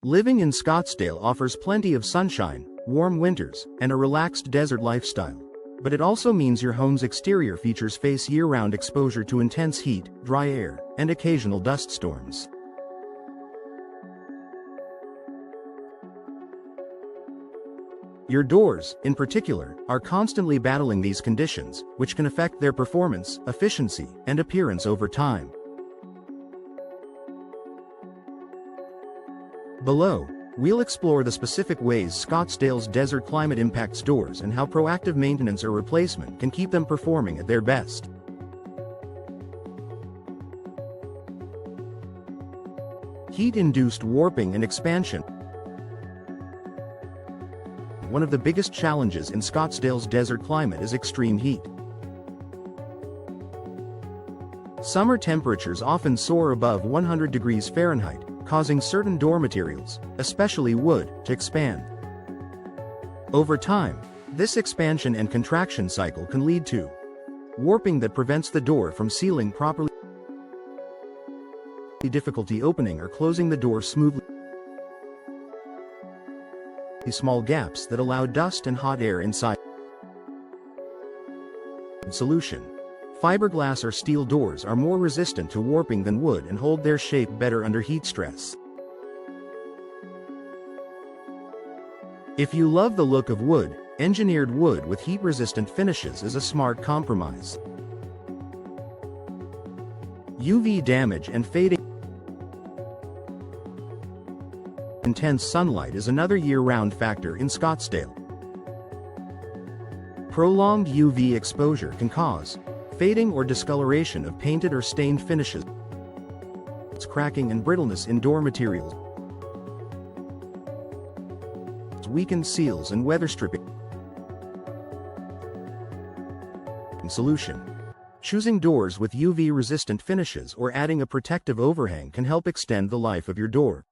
Living in Scottsdale offers plenty of sunshine, warm winters, and a relaxed desert lifestyle. But it also means your home's exterior features face year-round exposure to intense heat, dry air, and occasional dust storms. Your doors, in particular, are constantly battling these conditions, which can affect their performance, efficiency, and appearance over time. Below, we'll explore the specific ways Scottsdale's desert climate impacts doors and how proactive maintenance or replacement can keep them performing at their best. Heat-induced warping and expansion. One of the biggest challenges in Scottsdale's desert climate is extreme heat. Summer temperatures often soar above 100 degrees Fahrenheit, causing certain door materials, especially wood, to expand. Over time, this expansion and contraction cycle can lead to warping that prevents the door from sealing properly, difficulty opening or closing the door smoothly, small gaps that allow dust and hot air inside. Solution: fiberglass or steel doors are more resistant to warping than wood and hold their shape better under heat stress. If you love the look of wood, engineered wood with heat-resistant finishes is a smart compromise. UV damage and fading. Intense sunlight is another year-round factor in Scottsdale. Prolonged UV exposure can cause fading or discoloration of painted or stained finishes, cracking and brittleness in door materials, weakened seals and weather stripping. Solution: choosing doors with UV-resistant finishes or adding a protective overhang can help extend the life of your door.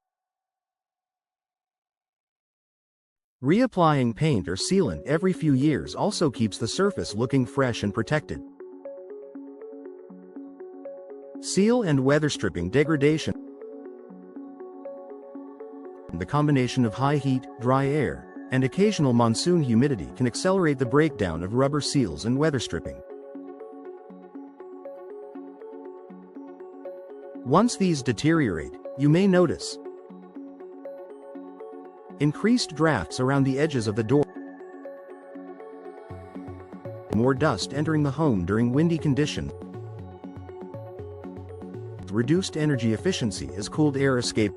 Reapplying paint or sealant every few years also keeps the surface looking fresh and protected. Seal and weather stripping degradation. The combination of high heat, dry air, and occasional monsoon humidity can accelerate the breakdown of rubber seals and weather stripping. Once these deteriorate, you may notice increased drafts around the edges of the door, more dust entering the home during windy conditions, reduced energy efficiency as cooled air escapes.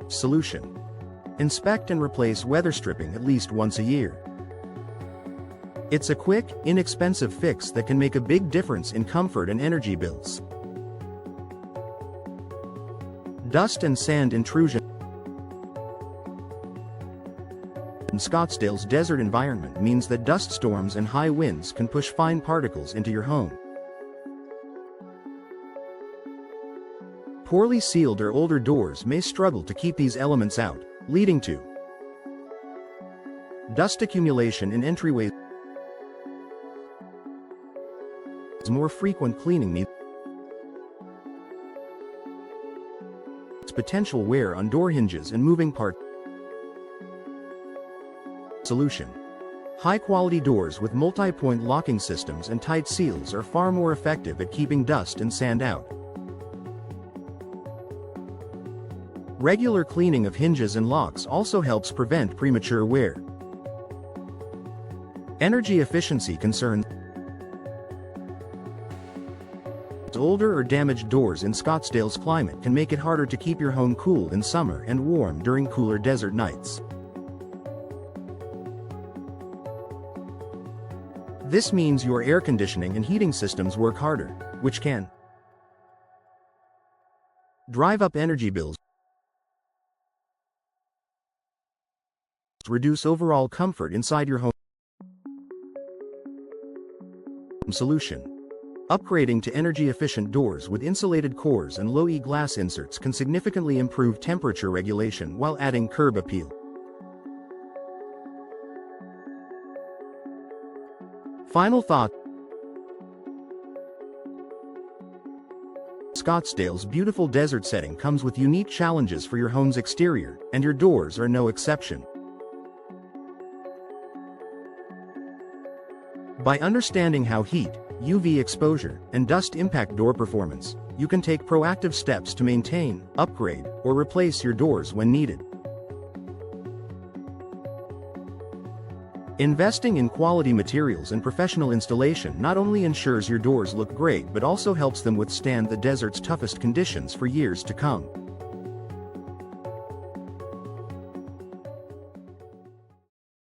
Solution: inspect and replace weather stripping at least once a year. It's a quick, inexpensive fix that can make a big difference in comfort and energy bills. Dust and sand intrusion. Scottsdale's desert environment means that dust storms and high winds can push fine particles into your home. Poorly sealed or older doors may struggle to keep these elements out, leading to dust accumulation in entryways. More frequent cleaning needs. Potential wear on door hinges and moving parts. Solution: high-quality doors with multi-point locking systems and tight seals are far more effective at keeping dust and sand out. Regular cleaning of hinges and locks also helps prevent premature wear. Energy efficiency concerns. Older or damaged doors in Scottsdale's climate can make it harder to keep your home cool in summer and warm during cooler desert nights. This means your air conditioning and heating systems work harder, which can drive up energy bills, reduce overall comfort inside your home. Solution: upgrading to energy-efficient doors with insulated cores and low-E glass inserts can significantly improve temperature regulation while adding curb appeal. Final thought: Scottsdale's beautiful desert setting comes with unique challenges for your home's exterior, and your doors are no exception. By understanding how heat, UV exposure, and dust impact door performance, you can take proactive steps to maintain, upgrade, or replace your doors when needed. Investing in quality materials and professional installation not only ensures your doors look great but also helps them withstand the desert's toughest conditions for years to come.